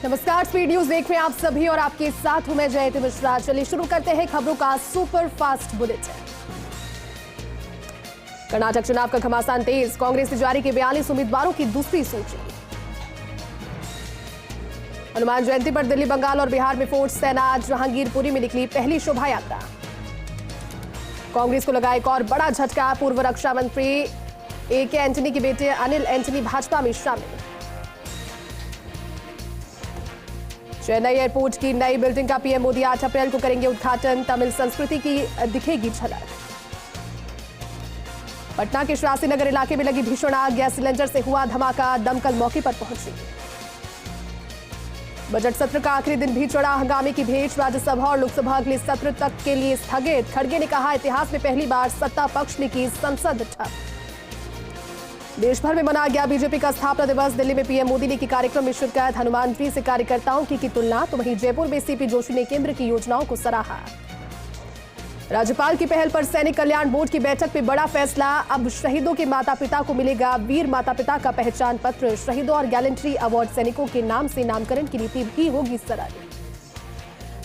नमस्कार, speed news देख रहे हैं आप सभी और आपके साथ हूं मैं जयंती मिश्रा। चलिए शुरू करते हैं खबरों का सुपर फास्ट बुलेटिन। कर्नाटक चुनाव का घमासान तेज, कांग्रेस ने जारी की 42 उम्मीदवारों की दूसरी सूची। हनुमान जयंती पर दिल्ली, बंगाल और बिहार में फोर्स तैनात, जहांगीरपुरी में निकली पहली शोभा यात्रा। कांग्रेस को लगा एक और बड़ा झटका, पूर्व रक्षा मंत्री ए.के. एंटनी के बेटे अनिल एंटनी भाजपा में शामिल। चेन्नई एयरपोर्ट की नई बिल्डिंग का पीएम मोदी 8 अप्रैल को करेंगे उद्घाटन, तमिल संस्कृति की दिखेगी झलक। पटना के श्रासी नगर इलाके में लगी भीषण आग, गैस सिलेंडर से हुआ धमाका, दमकल मौके पर पहुंची। बजट सत्र का आखिरी दिन भी चढ़ा हंगामे की भेंट, राज्यसभा और लोकसभा अगले सत्र तक के लिए स्थगित। खड़गे ने कहा, इतिहास में पहली बार सत्ता पक्ष ने की संसद ठप। देश भर में मनाया गया बीजेपी का स्थापना दिवस, दिल्ली में पीएम मोदी ने की कार्यक्रम में शिरकत, हनुमान जी से कार्यकर्ताओं की तुलना, तो वहीं जयपुर में सीपी जोशी ने केंद्र की योजनाओं को सराहा। राज्यपाल की पहल पर सैनिक कल्याण बोर्ड की बैठक में बड़ा फैसला, अब शहीदों के माता पिता को मिलेगा वीर माता पिता का पहचान पत्र, शहीदों और गैलेंट्री अवार्ड सैनिकों के नाम से नामकरण की नीति भी होगी सरल।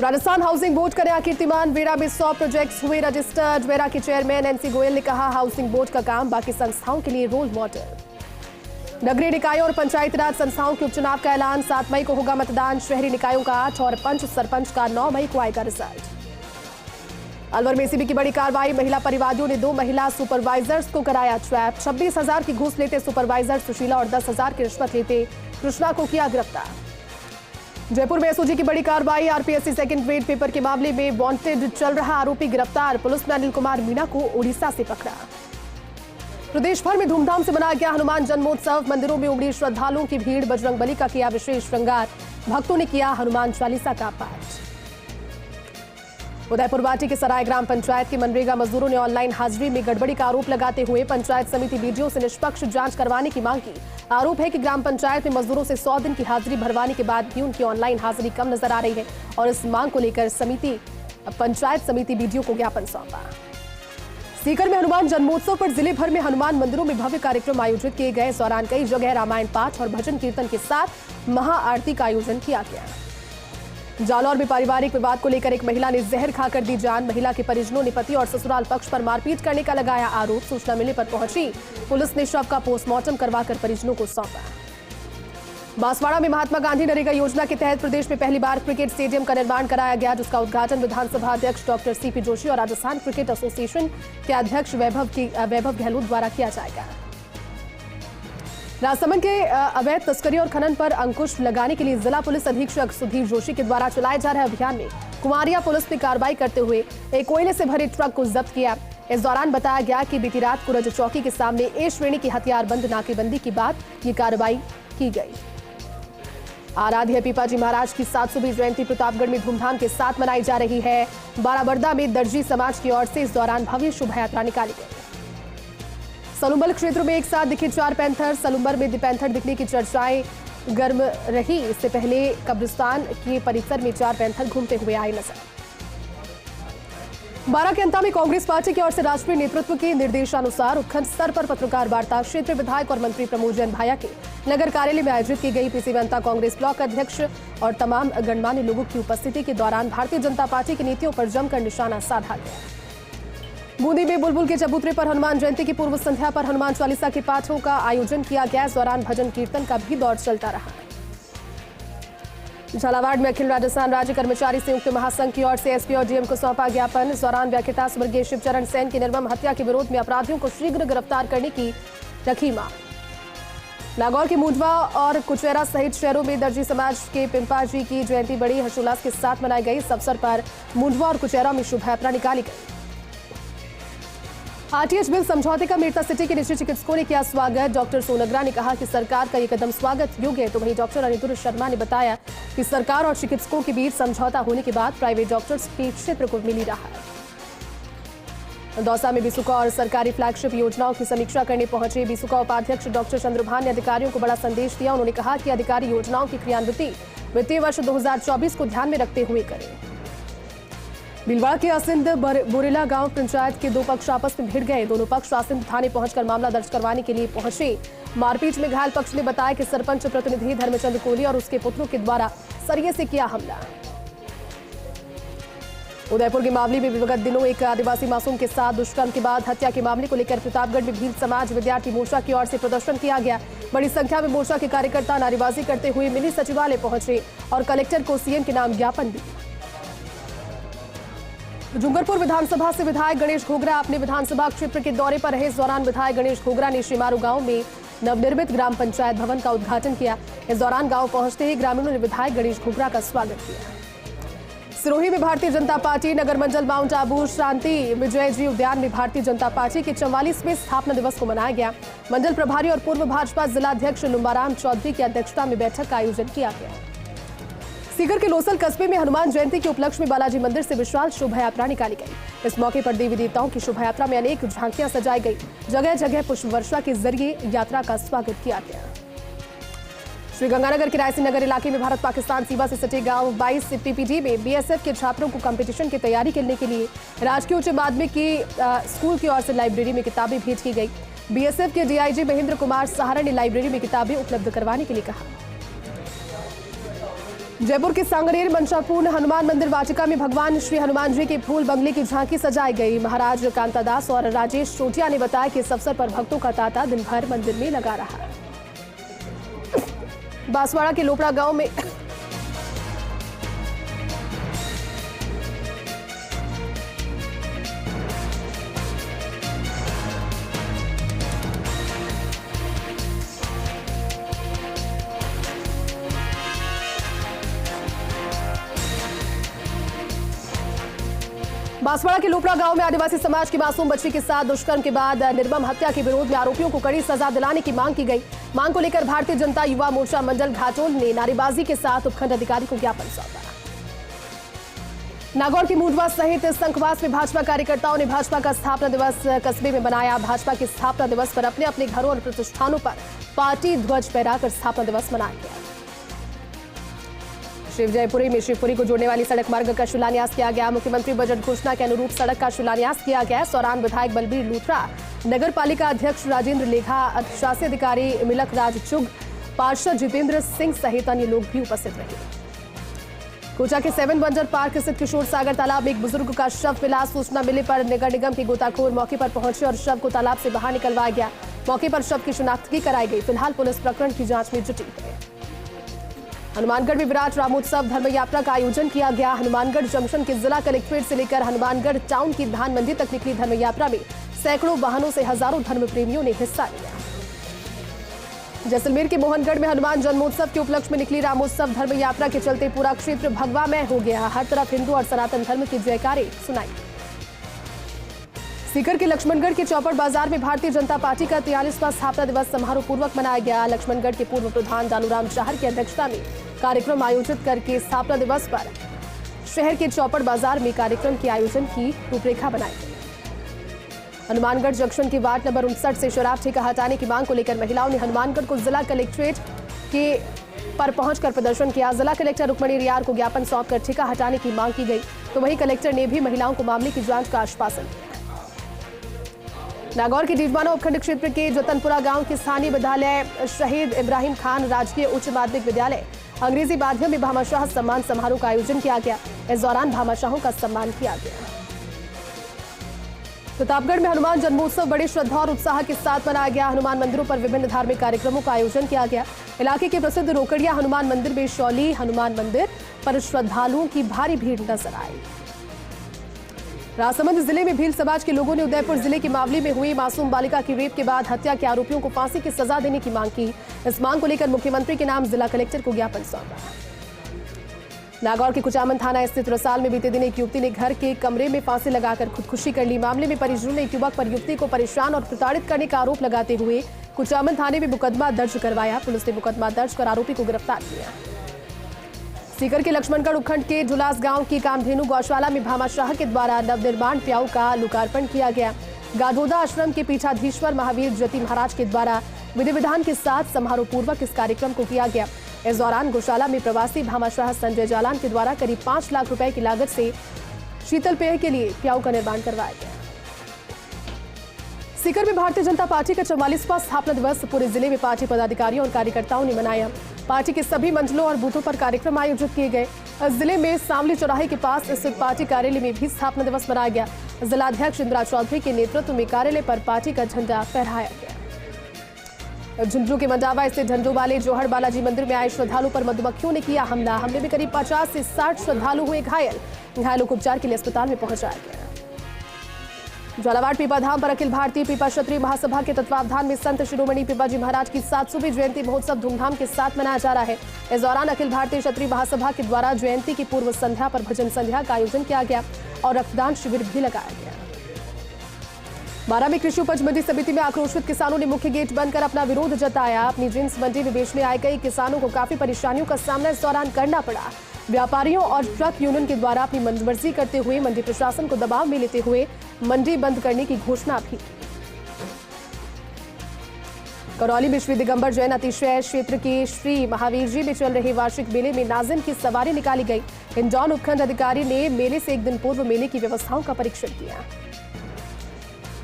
राजस्थान हाउसिंग बोर्ड करेगा कीर्तिमान, वेरा में 100 प्रोजेक्ट्स हुए रजिस्टर्ड। वेरा के चेयरमैन एनसी गोयल ने कहा, हाउसिंग बोर्ड का काम बाकी संस्थाओं के लिए रोल मॉडल। नगरीय निकायों और पंचायती राज संस्थाओं के उपचुनाव का ऐलान, 7 मई को होगा मतदान, शहरी निकायों का 8 और पंच सरपंच का 9 मई को आएगा रिजल्ट। अलवर में एसीबी की बड़ी कार्रवाई, महिला परिवादियों ने 2 महिला सुपरवाइजर्स को कराया ट्रैप, 26,000 की घूस लेते सुपरवाइजर सुशीला और 10,000 की रिश्वत लेते कृष्णा को किया गिरफ्तार। जयपुर में एसओजी की बड़ी कार्रवाई, आरपीएससी सेकंड ग्रेड पेपर के मामले में वांटेड चल रहा आरोपी गिरफ्तार, पुलिस ने अनिल कुमार मीणा को ओडिशा से पकड़ा। प्रदेश भर में धूमधाम से मनाया गया हनुमान जन्मोत्सव, मंदिरों में उमड़ी श्रद्धालुओं की भीड़, बजरंगबली का किया विशेष श्रृंगार, भक्तों ने किया हनुमान चालीसा का पाठ। उदयपुर वाटी के सराय ग्राम पंचायत के मनरेगा मजदूरों ने ऑनलाइन हाजिरी में गड़बड़ी का आरोप लगाते हुए पंचायत समिति बीडीओ से निष्पक्ष जांच करवाने की मांग की। आरोप है कि ग्राम पंचायत में मजदूरों से 100 दिन की हाजिरी भरवाने के बाद भी उनकी ऑनलाइन हाजिरी कम नजर आ रही है और इस मांग को लेकर पंचायत समिति बीडीओ को ज्ञापन सौंपा। सीकर में हनुमान जन्मोत्सव पर जिले भर में हनुमान मंदिरों में भव्य कार्यक्रम आयोजित किए गए। इस दौरान कई जगह रामायण पाठ और भजन कीर्तन के साथ महाआरती का आयोजन किया गया। जालौर में पारिवारिक विवाद को लेकर एक महिला ने जहर खाकर दी जान, महिला के परिजनों ने पति और ससुराल पक्ष पर मारपीट करने का लगाया आरोप। सूचना मिलने पर पहुंची पुलिस ने शव का पोस्टमार्टम करवाकर परिजनों को सौंपा। बांसवाड़ा में महात्मा गांधी नरेगा योजना के तहत प्रदेश में पहली बार क्रिकेट स्टेडियम का निर्माण कराया गया, जिसका उद्घाटन विधानसभा अध्यक्ष डॉक्टर सीपी जोशी और राजस्थान क्रिकेट एसोसिएशन के अध्यक्ष वैभव गहलोत द्वारा किया जाएगा। राजसमंद के अवैध तस्करी और खनन पर अंकुश लगाने के लिए जिला पुलिस अधीक्षक सुधीर जोशी के द्वारा चलाए जा रहे अभियान में कुमारिया पुलिस ने कार्रवाई करते हुए एक कोयले से भरे ट्रक को जब्त किया। इस दौरान बताया गया कि बीती रात कुरज चौकी के सामने ए श्रेणी की हथियारबंद नाकेबंदी के बाद ये कार्रवाई की गई। आराध्य पीपाजी महाराज की 700वीं जयंती प्रतापगढ़ में धूमधाम के साथ मनाई जा रही है। बाराबरदा में दर्जी समाज की ओर से इस दौरान भव्य शोभा यात्रा निकाली गई। सलुम्बल क्षेत्र में एक साथ दिखे 4 पैंथर, सलुम्बर में पैंथर दिखने की चर्चाएं गर्म रही। इससे पहले कब्रिस्तान के परिसर में 4 पैंथर घूमते हुए आए नजर। बारा के अंता में कांग्रेस पार्टी की ओर से राष्ट्रीय नेतृत्व के निर्देशानुसार उपखंड स्तर पर पत्रकार वार्ता, क्षेत्रीय विधायक और मंत्री प्रमोद जैन भाया के नगर कार्यालय में आयोजित की गई। पीसी अंता कांग्रेस ब्लॉक अध्यक्ष और तमाम गणमान्य लोगों की उपस्थिति के दौरान भारतीय जनता पार्टी की नीतियों पर जमकर निशाना साधा गया। बूंदी में बुलबुल के चबूतरे पर हनुमान जयंती की पूर्व संध्या पर हनुमान चालीसा के पाठों का आयोजन किया गया। इस दौरान भजन कीर्तन का भी दौर चलता रहा। झालावाड़ में अखिल राजस्थान राज्य कर्मचारी संयुक्त महासंघ की ओर से एसपी और डीएम को सौंपा ज्ञापन। इस दौरान व्याख्याता स्वर्गीय शिवचरण सेन की निर्मम हत्या के विरोध में अपराधियों को शीघ्र गिरफ्तार करने की रखी मांग। नागौर के मुंडवा और कुचेरा सहित शहरों में दर्जी समाज के पिंपा जी की जयंती बड़ी हर्षोल्लास के साथ मनाई गई। इस अवसर पर मुंडवा और कुचेरा में शोभा यात्रा निकाली गई। आरटीएच बिल समझौते का मेरठा सिटी के निजी चिकित्सकों ने किया स्वागत। डॉक्टर सोनग्रा ने कहा कि सरकार का ये कदम स्वागत योग्य है, तो वहीं डॉक्टर अनिरुद्ध शर्मा ने बताया कि सरकार और चिकित्सकों के बीच समझौता होने के बाद प्राइवेट डॉक्टर्स के क्षेत्र को मिली राहत। दौसा में बिसुका और सरकारी फ्लैगशिप योजनाओं की समीक्षा करने पहुंचे बिसुका उपाध्यक्ष डॉक्टर चंद्रभान ने अधिकारियों को बड़ा संदेश दिया। उन्होंने कहा कि अधिकारी योजनाओं की क्रियान्विति वित्तीय वर्ष 2024 को ध्यान में रखते हुए करें। भीलवाड़ा के आसिंद बोरेला गांव पंचायत के 2 पक्ष आपस में भिड़ गए। दोनों पक्ष आसिंद थाने पहुंचकर मामला दर्ज करवाने के लिए पहुंचे। मारपीट में घायल पक्ष ने बताया कि सरपंच प्रतिनिधि धर्मचंद कोहली और उसके पुत्रों के द्वारा सरिये से किया हमला। उदयपुर के मामले में विगत दिनों एक आदिवासी मासूम के साथ दुष्कर्म के बाद हत्या के मामले को लेकर प्रतापगढ़ में भील समाज विद्यार्थी मोर्चा की ओर से प्रदर्शन किया गया। बड़ी संख्या में मोर्चा के कार्यकर्ता नारेबाजी करते हुए मिनी सचिवालय पहुंचे और कलेक्टर को सीएम के नाम ज्ञापन दिया। डूंगरपुर विधानसभा से विधायक गणेश घोगरा अपने विधानसभा क्षेत्र के दौरे पर रहे। इस दौरान विधायक गणेश घोगरा ने शिमारू गांव में नवनिर्मित ग्राम पंचायत भवन का उद्घाटन किया। इस दौरान गांव पहुंचते ही ग्रामीणों ने विधायक गणेश घोगरा का स्वागत किया। सिरोही में भारतीय जनता पार्टी नगर मंडल माउंट आबू शांति विजय जी उद्यान में भारतीय जनता पार्टी के 44वें स्थापना दिवस को मनाया गया। मंडल प्रभारी और पूर्व भाजपा जिलाध्यक्ष लुम्बाराम चौधरी की अध्यक्षता में बैठक का आयोजन किया गया। सीकर के लोसल कस्बे में हनुमान जयंती के उपलक्ष्य में बालाजी मंदिर से विशाल शोभा यात्रा निकाली गई। इस मौके पर देवी देवताओं की शोभा यात्रा में अनेक झांकियां सजाई गई। जगह जगह पुष्प वर्षा के जरिए यात्रा का स्वागत किया गया। श्रीगंगानगर के रायसी नगर इलाके में भारत पाकिस्तान सीमा से सटे गांव 22 पीपीडी में बीएसएफ के छात्रों को कंपटीशन की तैयारी करने के लिए राजकीय उच्च माध्यमिक की स्कूल की ओर से लाइब्रेरी में किताबें भेंट की गई। बीएसएफ के डीआईजी महेंद्र कुमार सहारा ने लाइब्रेरी में किताबें उपलब्ध करवाने के लिए कहा। जयपुर के सांगनेर मंशापूर्ण हनुमान मंदिर वाटिका में भगवान श्री हनुमान जी के फूल बंगले की झांकी सजाई गई। महाराज कांतादास और राजेश चोटिया ने बताया कि इस अवसर पर भक्तों का तांता दिन भर मंदिर में लगा रहा। बांसवाड़ा के लोपड़ा गांव में बांसवाड़ा के लोपड़ा गांव में आदिवासी समाज की मासूम बच्ची के साथ दुष्कर्म के बाद निर्मम हत्या के विरोध में आरोपियों को कड़ी सजा दिलाने की मांग की गई। मांग को लेकर भारतीय जनता युवा मोर्चा मंडल घाटोल ने नारेबाजी के साथ उपखंड अधिकारी को ज्ञापन सौंपा। नागौर के मूंडवा सहित संखवास में भाजपा कार्यकर्ताओं ने भाजपा का स्थापना दिवस कस्बे में मनाया। भाजपा के स्थापना दिवस पर अपने अपने घरों और प्रतिष्ठानों पर पार्टी ध्वज फहराकर स्थापना दिवस मनाया गया। शिवजयपुरी में शिवपुरी को जोड़ने वाली सड़क मार्ग का शिलान्यास किया गया। मुख्यमंत्री बजट घोषणा के अनुरूप सड़क का शिलान्यास किया गया। सौरान विधायक बलबीर लूथरा, नगर पालिका अध्यक्ष राजेंद्र लेखा, अधिशासी अधिकारी मिलक राज चुग, पार्षद जितेंद्र सिंह सहित अन्य लोग भी उपस्थित रहे। कोचा के 7 वंडर पार्क स्थित किशोर सागर तालाब में एक बुजुर्ग का शव मिला। सूचना मिलने पर नगर निगम के गोताखोर मौके पर पहुंचे और शव को तालाब से बाहर निकलवाया गया। मौके पर शव की शिनाख्त कराई गई। फिलहाल पुलिस प्रकरण की जांच में जुटी है। हनुमानगढ़ में विराट रामोत्सव धर्म यात्रा का आयोजन किया गया। हनुमानगढ़ जंक्शन के जिला कलेक्ट्रेट से लेकर हनुमानगढ़ टाउन की धान मंडी तक निकली धर्म यात्रा में सैकड़ों वाहनों से हजारों धर्म प्रेमियों ने हिस्सा लिया। जैसलमेर के मोहनगढ़ में हनुमान जन्मोत्सव के उपलक्ष्य में निकली रामोत्सव धर्म यात्रा के चलते पूरा क्षेत्र भगवामय हो गया। हर तरफ हिंदू और सनातन धर्म की जयकारे सुनाई। सीकर के लक्ष्मणगढ़ के चौपड़ बाजार में भारतीय जनता पार्टी का 43वां स्थापना दिवस समारोह पूर्वक मनाया गया। लक्ष्मणगढ़ के पूर्व प्रधान दानूराम चाहर की अध्यक्षता में कार्यक्रम आयोजित करके स्थापना दिवस पर शहर के चौपड़ बाजार में कार्यक्रम के आयोजन की रूपरेखा बनाई गई। हनुमानगढ़ जंक्शन के वार्ड नंबर 59 से शराब ठेका हटाने की मांग को लेकर महिलाओं ने हनुमानगढ़ को जिला कलेक्ट्रेट के पर पहुंचकर प्रदर्शन किया। जिला कलेक्टर रुक्मणी रियार को ज्ञापन सौंपकर ठेका हटाने की मांग की गई, तो वहीं कलेक्टर ने भी महिलाओं को मामले की जांच का आश्वासन दिया। नागौर के डीडवाना उपखंड क्षेत्र के जतनपुरा गांव के स्थानीय विद्यालय शहीद इब्राहिम खान राजकीय उच्च माध्यमिक विद्यालय अंग्रेजी माध्यम में भामाशाह सम्मान समारोह का आयोजन किया गया। इस दौरान भामाशाहों का सम्मान किया गया। प्रतापगढ़ में हनुमान जन्मोत्सव बड़ी श्रद्धा और उत्साह के साथ मनाया गया। हनुमान मंदिरों पर विभिन्न धार्मिक कार्यक्रमों का आयोजन किया गया। इलाके के प्रसिद्ध रोकड़िया हनुमान मंदिर में शौली हनुमान मंदिर पर श्रद्धालुओं की भारी भीड़ नजर आई। राजसमंद जिले में भील समाज के लोगों ने उदयपुर जिले के मावली में हुई मासूम बालिका की रेप के बाद हत्या के आरोपियों को फांसी की सजा देने की मांग की। इस मांग को लेकर मुख्यमंत्री के नाम जिला कलेक्टर को ज्ञापन सौंपा। नागौर के कुचामन थाना स्थित रसाल में बीते दिन एक युवती ने घर के कमरे में फांसी लगाकर खुदकुशी कर ली। मामले में परिजनों ने एक युवक पर युवती को परेशान और प्रताड़ित करने का आरोप लगाते हुए कुचामन थाने में मुकदमा दर्ज करवाया। पुलिस ने मुकदमा दर्ज कर आरोपी को गिरफ्तार किया। सीकर के लक्ष्मणगढ़ उपखंड के जुलास गांव की कामधेनु गौशाला में भामाशाह के द्वारा नवनिर्माण प्याऊ का लोकार्पण किया गया। गाडोदा आश्रम के पीठाधीश्वर महावीर ज्योति महाराज के द्वारा विधि विधान के साथ समारोह पूर्वक इस कार्यक्रम को किया गया। इस दौरान गौशाला में प्रवासी भामाशाह संजय जालान के द्वारा करीब 5 लाख रुपए की लागत से शीतल पेय के लिए प्याऊ का निर्माण करवाया गया। सीकर में भारतीय जनता पार्टी का 44वां स्थापना दिवस पूरे जिले में पार्टी पदाधिकारियों और कार्यकर्ताओं ने मनाया। पार्टी के सभी मंडलों और बूथों पर कार्यक्रम आयोजित किए गए। जिले में सामली चौराहे के पास स्थित पार्टी कार्यालय में भी स्थापना दिवस मनाया गया। जिलाध्यक्ष इंदिरा चौधरी के नेतृत्व में कार्यालय पर पार्टी का झंडा फहराया गया। झुंझुनू के मंडावा स्थित झंडू वाले जोहड़ बालाजी मंदिर में आए श्रद्धालुओं पर मधुमक्खियों ने किया हमला। हमले में करीब 50 से 60 श्रद्धालु हुए घायल। घायलों को उपचार के लिए अस्पताल में पहुंचाया गया। झालावाड़ पीपा धाम पर अखिल भारतीय पीपा क्षत्रिय महासभा के तत्वावधान में संत शिरोमणि पीपा जी महाराज की 700वीं जयंती महोत्सव धूमधाम के साथ मनाया जा रहा है। इस दौरान अखिल भारतीय क्षत्रिय महासभा के द्वारा जयंती की पूर्व संध्या पर भजन संध्या का आयोजन किया गया और रक्तदान शिविर भी लगाया गया। बारा में कृषि उपज मंडी समिति में आक्रोशित किसानों ने मुख्य गेट बंद कर अपना विरोध जताया। अपनी जिन्स मंडी में बेचने आए कई किसानों को काफी परेशानियों का सामना इस दौरान करना पड़ा। व्यापारियों और ट्रक यूनियन के द्वारा अपनी मनमर्जी करते हुए मंडी प्रशासन को दबाव में लेते हुए मंडी बंद करने की घोषणा भी। करौली में श्री दिगंबर जैन अतिशय क्षेत्र के श्री महावीर जी में चल रहे वार्षिक मेले में नाजिम की सवारी निकाली गई। हिंडौन उपखंड अधिकारी ने मेले से एक दिन पूर्व मेले की व्यवस्थाओं का परीक्षण किया।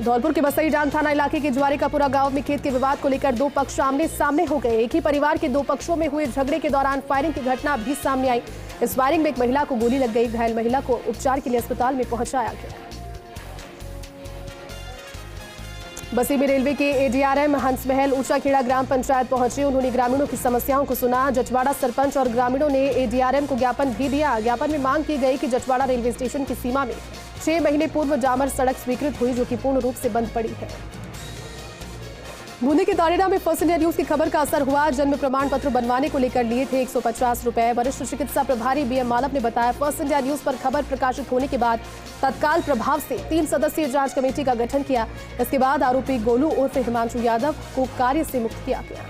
धौलपुर के बसई डांग थाना इलाके के ज्वारिकापुरा गांव में खेत के विवाद को लेकर दो पक्ष आमने सामने हो गए। एक ही परिवार के दो पक्षों में हुए झगड़े के दौरान फायरिंग की घटना भी सामने आई। इस फायरिंग में एक महिला को गोली लग गई। घायल महिला को उपचार के लिए अस्पताल में पहुंचाया गया। बसी में रेलवे के एडीआरएम हंसमहल ऊंचाखेड़ा ग्राम पंचायत पहुंचे। उन्होंने ग्रामीणों की समस्याओं को सुना। जटवाड़ा सरपंच और ग्रामीणों ने एडीआरएम को ज्ञापन भी दिया। ज्ञापन में मांग की गई कि जटवाड़ा रेलवे स्टेशन की सीमा में 6 महीने पूर्व डामर सड़क स्वीकृत हुई, जो कि पूर्ण रूप से बंद पड़ी है। बूंदी के तारेड़ा में फर्स्ट इंडिया न्यूज की खबर का असर हुआ। जन्म प्रमाण पत्र बनवाने को लेकर लिए थे 150 रुपए। वरिष्ठ चिकित्सा प्रभारी बीएम मालव ने बताया, फर्स्ट इंडिया न्यूज पर खबर प्रकाशित होने के बाद तत्काल प्रभाव से 3 सदस्यीय जांच कमेटी का गठन किया। इसके बाद आरोपी गोलू उर्फ हिमांशु यादव को कार्य से मुक्त किया गया।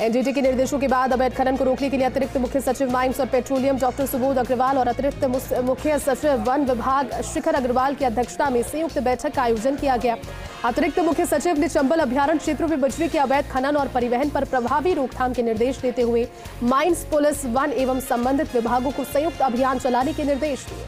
एनजीटी के निर्देशों के बाद अवैध खनन को रोकने के लिए अतिरिक्त मुख्य सचिव माइंस और पेट्रोलियम डॉक्टर सुबोध अग्रवाल और अतिरिक्त मुख्य सचिव वन विभाग शिखर अग्रवाल की अध्यक्षता में संयुक्त बैठक का आयोजन किया गया। अतिरिक्त मुख्य सचिव ने चंबल अभ्यारण्य क्षेत्रों में बजरी के अवैध खनन और परिवहन पर प्रभावी रोकथाम के निर्देश देते हुए माइंस, पुलिस, वन एवं संबंधित विभागों को संयुक्त अभियान चलाने के निर्देश दिए।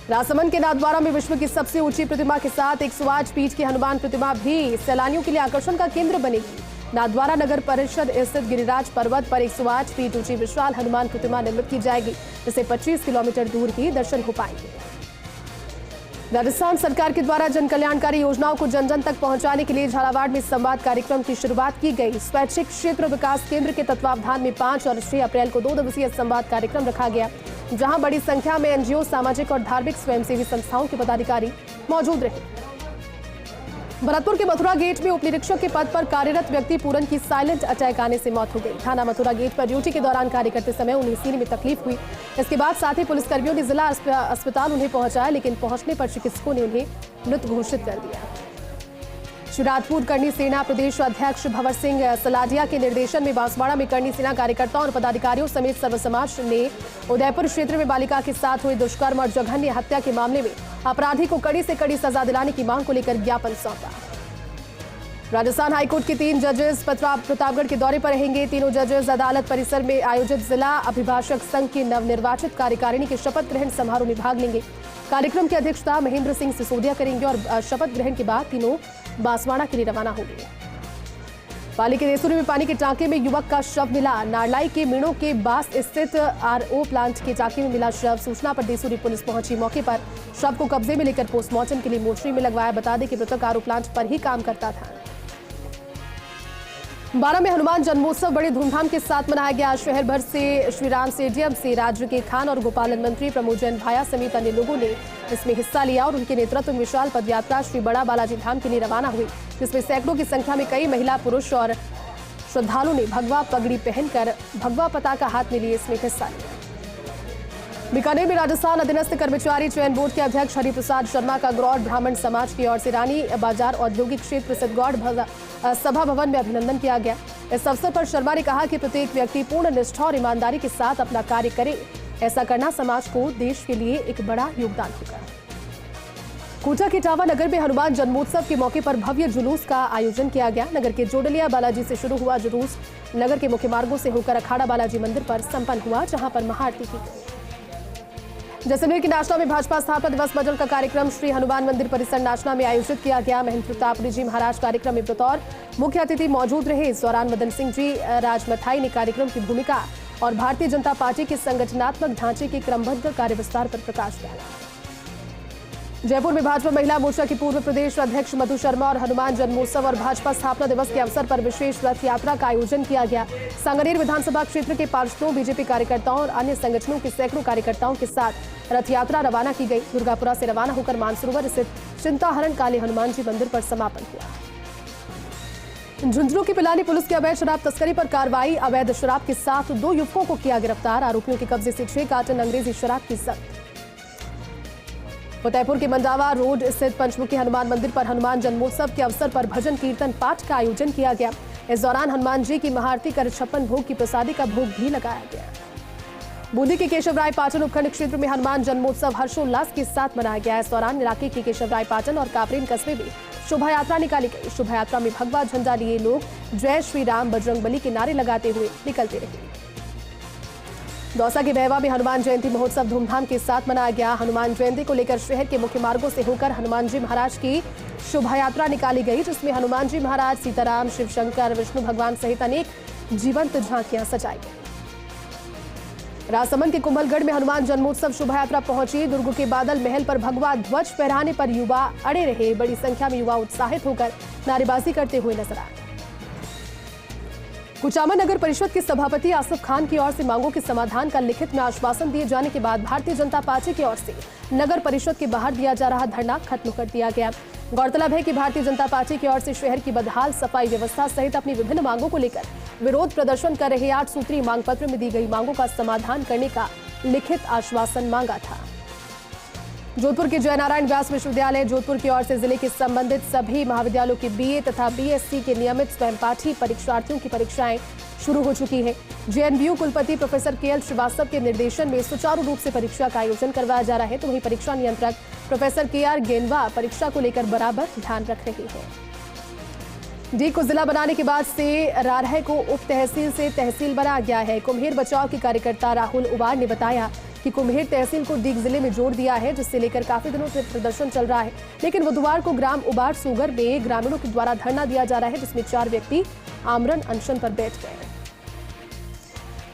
राजसमंद के नाथद्वारा में विश्व की सबसे ऊंची प्रतिमा के साथ 108 फीट की हनुमान प्रतिमा भी सैलानियों के लिए आकर्षण का केंद्र बनेगी। नाथद्वारा नगर परिषद स्थित गिरिराज पर्वत पर 108 फीट ऊंची विशाल हनुमान प्रतिमा निर्मित की जाएगी, जिससे 25 किलोमीटर दूर ही दर्शन हो पाएंगे। राजस्थान सरकार के द्वारा जन कल्याणकारी योजनाओं को जन जन तक पहुंचाने के लिए झालावाड़ में संवाद कार्यक्रम की शुरुआत की गई। स्वैच्छिक क्षेत्र विकास केंद्र के तत्वावधान में 5 और 6 अप्रैल को 2 दिवसीय संवाद कार्यक्रम रखा गया, जहां बड़ी संख्या में एनजीओ, सामाजिक और धार्मिक स्वयंसेवी संस्थाओं के पदाधिकारी मौजूद रहे। भरतपुर के मथुरा गेट में उप निरीक्षक के पद पर कार्यरत व्यक्ति पूरन की साइलेंट अटैक आने से मौत हो गई। थाना मथुरा गेट पर ड्यूटी के दौरान कार्य करते समय उन्हें सीने में तकलीफ हुई। इसके बाद साथ ही पुलिसकर्मियों ने जिला अस्पताल उन्हें पहुंचाया, लेकिन पहुंचने पर चिकित्सकों ने उन्हें मृत घोषित कर दिया। शिवराजपुर करनी सेना प्रदेश अध्यक्ष भंवर सिंह सलाडिया के निर्देशन में बांसवाड़ा में करनी सेना कार्यकर्ताओं और पदाधिकारियों समेत सर्व समाज ने उदयपुर क्षेत्र में बालिका के साथ हुए दुष्कर्म और जघन्य हत्या के मामले में अपराधी को कड़ी से कड़ी सजा दिलाने की मांग को लेकर ज्ञापन सौंपा। राजस्थान हाईकोर्ट के 3 जजेस प्रतापगढ़ के दौरे पर रहेंगे। तीनों जजेस अदालत परिसर में आयोजित जिला अभिभाषक संघ की नवनिर्वाचित कार्यकारिणी के शपथ ग्रहण समारोह में भाग लेंगे। कार्यक्रम की अध्यक्षता महेंद्र सिंह सिसोदिया करेंगे और शपथ ग्रहण के बाद तीनों बांसवाड़ा के लिए रवाना होंगे। पाली के देसुरी में पानी के टांके में युवक का शव मिला। नारलाई के मीणों के बास स्थित आरओ प्लांट के टांके में मिला शव। सूचना पर देसुरी पुलिस पहुंची। मौके पर शव को कब्जे में लेकर पोस्टमार्टम के लिए मोर्चरी में लगवाया। बता दें कि मृतक आरओ प्लांट पर ही काम करता था। बारा में हनुमान जन्मोत्सव बड़े धूमधाम के साथ मनाया गया। शहर भर से श्रीराम स्टेडियम से राज्य के खान और गोपालन मंत्री प्रमोद जैन भाया समेत अन्य लोगों ने इसमें हिस्सा लिया और उनके नेतृत्व में विशाल पदयात्रा श्री बड़ा बालाजी धाम के लिए रवाना हुई, जिसमें सैकड़ों की संख्या में कई महिला, पुरुष और श्रद्धालुओं ने भगवा पगड़ी पहनकर भगवा पताका हाथ में लिए इसमें हिस्सा लिया। बीकानेर में राजस्थान अधीनस्थ कर्मचारी चयन बोर्ड के अध्यक्ष हरिप्रसाद शर्मा का गौड़ ब्राह्मण समाज की ओर से रानी बाजार औद्योगिक क्षेत्र स्थित गौड़ सभा भवन में अभिनंदन किया गया। इस अवसर पर शर्मा ने कहा कि प्रत्येक व्यक्ति पूर्ण निष्ठा और ईमानदारी के साथ अपना कार्य करे। ऐसा करना समाज को, देश के लिए एक बड़ा योगदान होगा। कोटा के इटावा नगर में हनुमान जन्मोत्सव के मौके पर भव्य जुलूस का आयोजन किया गया। नगर के जोडलिया बालाजी से शुरू हुआ जुलूस नगर के मुख्य मार्गों से होकर अखाड़ा बालाजी मंदिर पर संपन्न हुआ, जहां पर महाआरती की गई। जैसलमेर के नाचना में भाजपा स्थापना दिवस मजल का कार्यक्रम श्री हनुमान मंदिर परिसर नाचना में आयोजित किया गया। महेंद्र प्रताप जी महाराज कार्यक्रम में बतौर मुख्य अतिथि मौजूद रहे। इस दौरान मदन सिंह जी राजमथाई ने कार्यक्रम की भूमिका और भारतीय जनता पार्टी के संगठनात्मक ढांचे के क्रमबद्ध कार्यविस्तार पर प्रकाश डाला। जयपुर में भाजपा महिला मोर्चा की पूर्व प्रदेश अध्यक्ष मधु शर्मा और हनुमान जन्मोत्सव और भाजपा स्थापना दिवस के अवसर पर विशेष रथ यात्रा का आयोजन किया गया। सांगनेर विधानसभा क्षेत्र के पार्षदों, बीजेपी कार्यकर्ताओं और अन्य संगठनों के सैकड़ों कार्यकर्ताओं के साथ रथ यात्रा रवाना की गई। दुर्गापुरा से रवाना होकर मानसरोवर स्थित चिंताहरण काली हनुमान जी मंदिर पर समापन हुआ। झुंझुनू की पिलानी पुलिस की अवैध शराब तस्करी पर कार्रवाई। अवैध शराब के साथ 2 युवकों को किया गिरफ्तार। आरोपियों के कब्जे से 6 कार्टन अंग्रेजी शराब की जब्त। फतेहपुर के मंडावा रोड स्थित पंचमुखी हनुमान मंदिर पर हनुमान जन्मोत्सव के अवसर पर भजन कीर्तन पाठ का आयोजन किया गया। इस दौरान हनुमान जी की महाआरती कर 56 भोग की प्रसादी का भोग भी लगाया गया। बूंदी के केशवराय पाटन उपखंड क्षेत्र में हनुमान जन्मोत्सव हर्षोल्लास के साथ मनाया गया। इस दौरान इलाके के केशवराय पाटन और कापरेन कस्बे में शोभा यात्रा निकाली गई। शोभा यात्रा में भगवा झंडा लिए लोग जय श्री राम बजरंगबली के नारे लगाते हुए निकलते रहे। दौसा के बहवा में हनुमान जयंती महोत्सव धूमधाम के साथ मनाया गया। हनुमान जयंती को लेकर शहर के मुख्य मार्गों से होकर हनुमान जी महाराज की शोभा यात्रा निकाली गई, जिसमें हनुमान जी महाराज, सीताराम, शिव शंकर, विष्णु भगवान सहित अनेक जीवंत झांकियां सजाई गई। राजसमंद के कुंभलगढ़ में हनुमान जन्मोत्सव शोभा यात्रा पहुंची। दुर्ग के बादल महल पर भगवा ध्वज फहराने पर युवा अड़े रहे। बड़ी संख्या में युवा उत्साहित होकर नारेबाजी करते हुए नजर आए। कुचामन नगर परिषद के सभापति आसिफ खान की ओर से मांगों के समाधान का लिखित में आश्वासन दिए जाने के बाद भारतीय जनता पार्टी की ओर से नगर परिषद के बाहर दिया जा रहा धरना खत्म कर दिया गया। गौरतलब है कि भारतीय जनता पार्टी की ओर से शहर की बदहाल सफाई व्यवस्था सहित अपनी विभिन्न मांगों को लेकर विरोध प्रदर्शन कर रहे 8 सूत्रीय मांग पत्र में दी गई मांगों का समाधान करने का लिखित आश्वासन मांगा था। जोधपुर के जयनारायण व्यास विश्वविद्यालय जोधपुर की ओर से जिले के संबंधित सभी महाविद्यालयों के बीए तथा बीएससी के नियमित स्वयंपाठी परीक्षार्थियों की परीक्षाएं शुरू हो चुकी है। जेएनबीयू कुलपति प्रोफेसर केएल श्रीवास्तव के निर्देशन में सुचारू रूप से परीक्षा का आयोजन करवाया जा रहा है, तो वहीं परीक्षा नियंत्रक प्रोफेसर केआर गेनवा परीक्षा को लेकर बराबर ध्यान रख रही है। डी को जिला बनाने के बाद से रारह को उप तहसील से तहसील बनाया गया है। कुम्हेर बचाव के कार्यकर्ता राहुल उबार ने बताया कि कुम्हेर तहसील को डीग जिले में जोड़ दिया है, जिससे लेकर काफी दिनों से प्रदर्शन चल रहा है। लेकिन बुधवार को ग्राम उबार सुगर में ग्रामीणों के द्वारा धरना दिया जा रहा है, जिसमें 4 व्यक्ति आमरण अनशन पर बैठ गए।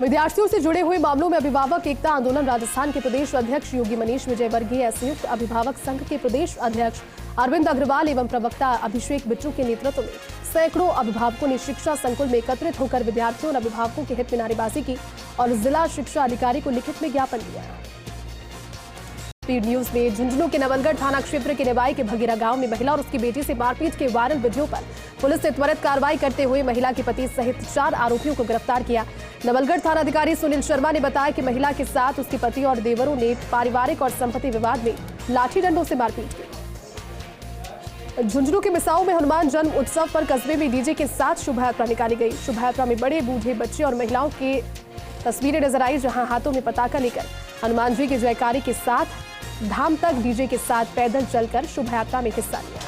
विद्यार्थियों से जुड़े हुए मामलों में अभिभावक एकता आंदोलन राजस्थान के प्रदेश अध्यक्ष योगी मनीष विजयवर्गीय, संयुक्त अभिभावक संघ के प्रदेश अध्यक्ष अरविंद अग्रवाल एवं प्रवक्ता अभिषेक बिट्टू के नेतृत्व में सैकड़ों अभिभावकों ने शिक्षा संकुल में एकत्रित होकर विद्यार्थियों और अभिभावकों के हित में नारेबाजी की और जिला शिक्षा अधिकारी को लिखित में ज्ञापन दिया। स्पीड न्यूज में झुंझुनू के नवलगढ़ थाना क्षेत्र के निवाई के भगीरा गांव में महिला और उसकी बेटी से मारपीट के वायरल वीडियो पर पुलिस ने त्वरित कार्रवाई करते हुए महिला के पति सहित 4 आरोपियों को गिरफ्तार किया। नवलगढ़ थानाधिकारी सुनील शर्मा ने बताया कि महिला के साथ उसके पति और देवरों ने पारिवारिक और संपत्ति विवाद में लाठी डंडों से मारपीट की। झुंझुनू के मिसाओं में हनुमान जन्म उत्सव पर कस्बे में डीजे के साथ शोभा यात्रा निकाली गई। शोभा यात्रा में बड़े बूढ़े बच्चे और महिलाओं की तस्वीरें नजर आई, जहां हाथों में पताका लेकर हनुमान जी की जयकारी के साथ धाम तक डीजे के साथ पैदल चलकर शोभा यात्रा में हिस्सा लिया।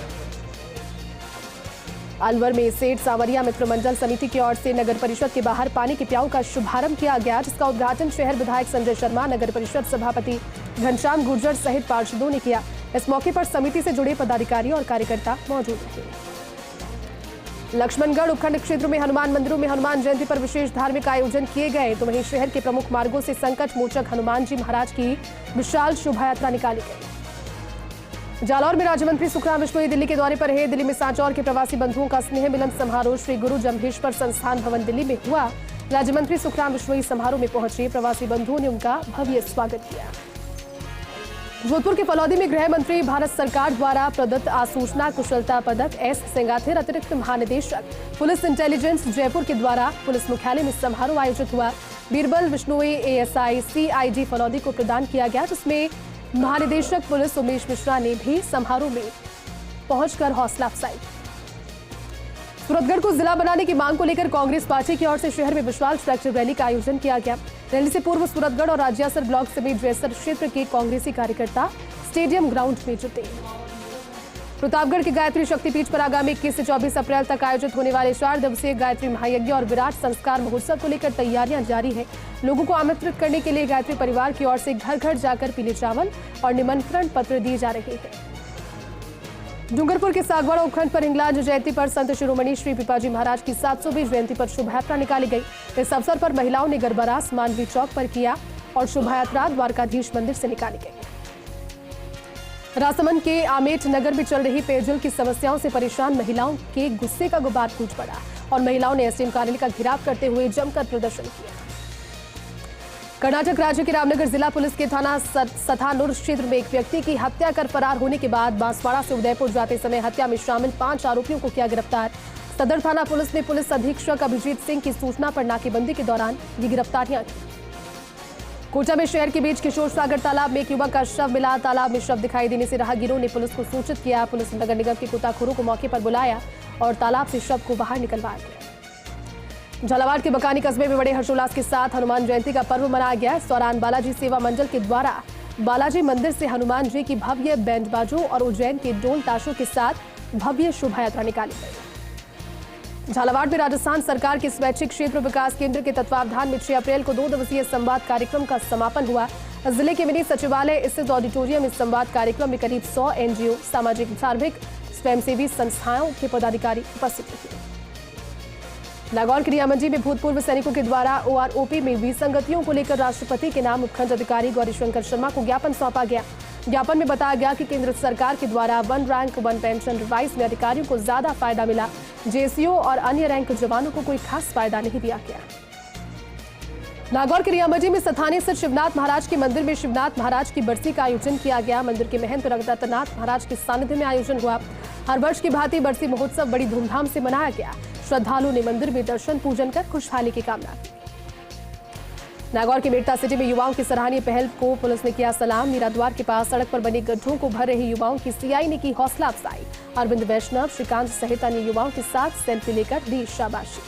अलवर में सेठ सावरिया मित्र मंडल समिति की ओर से नगर परिषद के बाहर पानी के प्याऊ का शुभारंभ किया गया, जिसका उद्घाटन शहर विधायक संजय शर्मा, नगर परिषद सभापति घनश्याम गुर्जर सहित पार्षदों ने किया। इस मौके पर समिति से जुड़े पदाधिकारी और कार्यकर्ता मौजूद रहे। लक्ष्मणगढ़ उपखंड क्षेत्र में हनुमान मंदिरों में हनुमान जयंती पर विशेष धार्मिक आयोजन किए गए, तो वहीं शहर के प्रमुख मार्गों से संकट मोचक हनुमान जी महाराज की विशाल शोभा यात्रा निकाली गई। जालौर में राज्य मंत्री सुखराम बिश्नोई दिल्ली के दौरे पर है। दिल्ली में सांचौर के प्रवासी बंधुओं का स्नेह मिलन समारोह श्री गुरु जम्भेश्वर संस्थान भवन दिल्ली में हुआ। राज्य मंत्री सुखराम बिश्नोई समारोह में पहुंचे। प्रवासी बंधुओं ने उनका भव्य स्वागत किया। जोधपुर के फलौदी में गृह मंत्री भारत सरकार द्वारा प्रदत्त आसूचना कुशलता पदक एस सिंगाथिर अतिरिक्त महानिदेशक पुलिस इंटेलिजेंस जयपुर के द्वारा पुलिस मुख्यालय में समारोह आयोजित हुआ। बीरबल बिश्नोई एएसआई सीआईडी फलौदी को प्रदान किया गया, जिसमें महानिदेशक पुलिस उमेश मिश्रा ने भी समारोह में पहुंचकर हौसला अफजाई। सूरतगढ़ को जिला बनाने की मांग को लेकर कांग्रेस पार्टी की ओर से शहर में विशाल ट्रैक्टर रैली का आयोजन किया गया। रैली से पूर्व सूरतगढ़ और राज्यासर ब्लॉक समेत जयसर क्षेत्र के कांग्रेसी कार्यकर्ता स्टेडियम ग्राउंड में जुटे। प्रतापगढ़ के गायत्री शक्तिपीठ पर आगामी 21 से 24 अप्रैल तक आयोजित होने वाले 4 दिवसीय गायत्री महायज्ञ और विराट संस्कार महोत्सव को लेकर तैयारियां जारी है। लोगों को आमंत्रित करने के लिए गायत्री परिवार की ओर से घर घर जाकर पीले चावल और निमंत्रण पत्र दिए जा रहे हैं। डूंगरपुर के सागवाड़ा उपखंड पर हिंगलाज जयंती पर संत शिरोमणि श्री पिपाजी महाराज की 720 जयंती पर शोभा यात्रा निकाली गई। इस अवसर पर महिलाओं ने गरबारास मानवी चौक पर किया और शोभा यात्रा द्वारकाधीश मंदिर से निकाली गई। राजसमंद के आमेट नगर में चल रही पेयजल की समस्याओं से परेशान महिलाओं के गुस्से का गुबार फूट पड़ा और महिलाओं ने एसडीएम कार्यालय का घेराव करते हुए जमकर प्रदर्शन किया। कर्नाटक राज्य के रामनगर जिला पुलिस के थाना सथानुर क्षेत्र में एक व्यक्ति की हत्या कर फरार होने के बाद बांसवाड़ा से उदयपुर जाते समय हत्या में शामिल 5 आरोपियों को किया गिरफ्तार। सदर थाना पुलिस ने पुलिस अधीक्षक अभिजीत सिंह की सूचना पर नाकेबंदी के दौरान ये गिरफ्तारियां की। कोटा में शहर के बीच किशोर सागर तालाब में एक युवक का शव मिला। तालाब में शव दिखाई देने से राहगीरों ने पुलिस को सूचित किया। पुलिस ने नगर निगम के गोताखोरों को मौके पर बुलाया और तालाब से शव को बाहर निकलवाया गया। झालावाड़ के बकानी कस्बे में बड़े हर्षोल्लास के साथ हनुमान जयंती का पर्व मनाया गया। इस दौरान बालाजी सेवा मंडल के द्वारा बालाजी मंदिर से हनुमान जी की भव्य बैंड बाजों और उज्जैन के ढोल ताशों के साथ भव्य शोभा यात्रा निकाली गई। झालावाड़ में राजस्थान सरकार के स्वैच्छिक क्षेत्र विकास केंद्र के तत्वावधान में 6 अप्रैल को 2 दिवसीय संवाद कार्यक्रम का समापन हुआ। जिले के मिनी सचिवालय स्थित ऑडिटोरियम इस संवाद कार्यक्रम में करीब 100 एनजीओ, सामाजिक धार्मिक स्वयंसेवी संस्थाओं के पदाधिकारी उपस्थित थे। नागौर के रियामंडी में भूतपूर्व सैनिकों के द्वारा ओआरओपी में विसंगतियों को लेकर राष्ट्रपति के नाम उपखंड अधिकारी गौरीशंकर शर्मा को ज्ञापन सौंपा गया। ज्ञापन में बताया गया कि केंद्र सरकार के द्वारा 1 रैंक 1 पेंशन रिवाइज में अधिकारियों को ज्यादा फायदा मिला। जेसीओ और अन्य रैंक जवानों को कोई खास फायदा नहीं दिया गया। नागौर के रियामंडी में स्थानीय स्थित शिवनाथ महाराज के मंदिर में शिवनाथ महाराज की बरसी का आयोजन किया गया। मंदिर के महंत रघुनाथनाथ महाराज के सानिध्य में आयोजन हुआ। हर वर्ष की भांति बरसी महोत्सव बड़ी धूमधाम से मनाया गया। श्रद्धालुओं ने मंदिर में दर्शन पूजन कर खुशहाली की कामना की। नागौर के मेड़ता सिटी में युवाओं की सराहनीय पहल को पुलिस ने किया सलाम। मीरा द्वार के पास सड़क पर बने गड्ढों को भर रहे युवाओं की सीआई ने की हौसला अफजाई। अरविंद वैष्णव, श्रीकांत सहित अन्य युवाओं के साथ सेल्फी लेकर दी शाबाशी।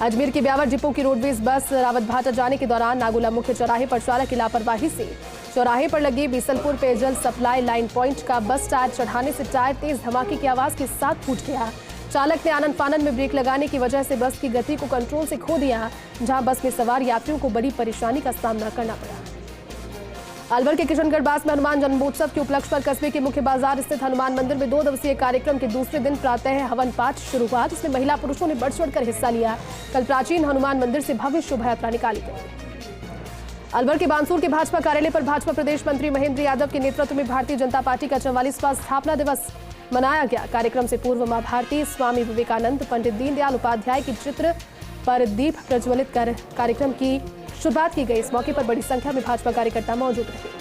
अजमेर के ब्यावर डिपो की रोडवेज बस रावतभाटा जाने के दौरान नागोला मुख्य चौराहे पर चालक की लापरवाही से चौराहे पर लगे बीसलपुर पेयजल सप्लाई लाइन पॉइंट का बस टायर चढ़ाने से टायर तेज धमाके की आवाज के साथ फूट गया। चालक ने आनन फानन में ब्रेक लगाने की वजह से बस की गति को कंट्रोल से खो दिया, जहां बस में सवार यात्रियों को बड़ी परेशानी का सामना करना पड़ा। अलवर के किशनगढ़ बास में हनुमान जन्मोत्सव के उपलक्ष्य पर कस्बे के मुख्य बाजार स्थित हनुमान मंदिर में 2 दिवसीय कार्यक्रम के दूसरे दिन प्रातः हवन पाठ शुरू हुआ, जिसमें महिला पुरुषों ने बढ़ चढ़कर हिस्सा लिया। कल प्राचीन हनुमान मंदिर से भव्य शोभा यात्रा निकाली गई। अलवर के बानसूर के भाजपा कार्यालय पर भाजपा प्रदेश मंत्री महेंद्र यादव के नेतृत्व में भारतीय जनता पार्टी का 44वां स्थापना दिवस मनाया गया। कार्यक्रम से पूर्व मां भारती, स्वामी विवेकानंद, पंडित दीनदयाल उपाध्याय के चित्र पर दीप प्रज्वलित कर कार्यक्रम की शुरुआत की गई। इस मौके पर बड़ी संख्या में भाजपा कार्यकर्ता मौजूद रहे।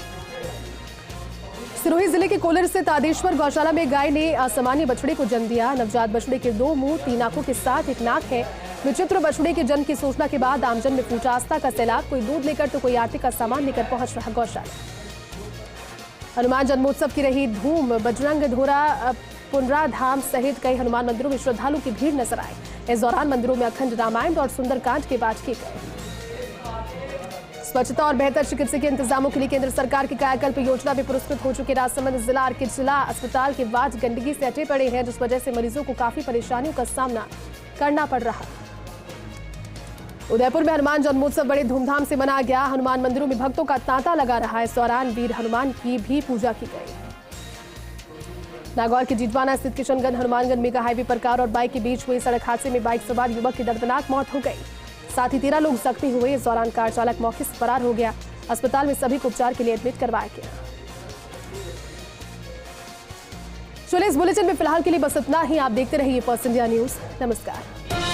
सिरोही जिले के कोलर स्थित आदेश्वर गौशाला में गाय ने असामान्य बछड़े को जन्म दिया। नवजात बछड़े के 2 मुंह, 3 आंखों के साथ एक नाक है। विचित्र बछड़े के जन्म की सूचना के बाद आमजन में पूजा आस्था का सैलाब, कोई दूध लेकर तो कोई आटे का सामान लेकर पहुंच रहा गौशाला। हनुमान जन्मोत्सव की रही धूम। बजरंग धोरा, पुनरा धाम सहित कई हनुमान मंदिरों में श्रद्धालु की भीड़ नजर आई। इस दौरान मंदिरों में अखंड रामायण और सुंदरकांड के पाठ किए गए। स्वच्छता और बेहतर चिकित्सकीय इंतजामों के लिए केंद्र सरकार की कायाकल्प योजना में पुरस्कृत हो चुके राजसमंद जिला के जिला अस्पताल के वार्ड गंदगी से अटे पड़े हैं, जिस वजह से मरीजों को काफी परेशानियों का सामना करना पड़ रहा। उदयपुर में हनुमान जन्मोत्सव बड़े धूमधाम से मनाया गया। हनुमान मंदिरों में भक्तों का तांता लगा रहा। इस दौरान वीर हनुमान की भी पूजा की गई। नागौर के जीतवाना स्थित किशनगंज हनुमानगंज मेगा हाईवे पर कार और बाइक के बीच हुए सड़क हादसे में बाइक सवार युवक की दर्दनाक मौत हो गई। साथ ही 13 लोग जख्मी हुए। इस दौरान कार चालक मौके से फरार हो गया। अस्पताल में सभी को उपचार के लिए एडमिट करवाया गया। चलिए, इस बुलेटिन में फिलहाल के लिए बस इतना ही। आप देखते रहिए फर्स्ट इंडिया न्यूज। नमस्कार।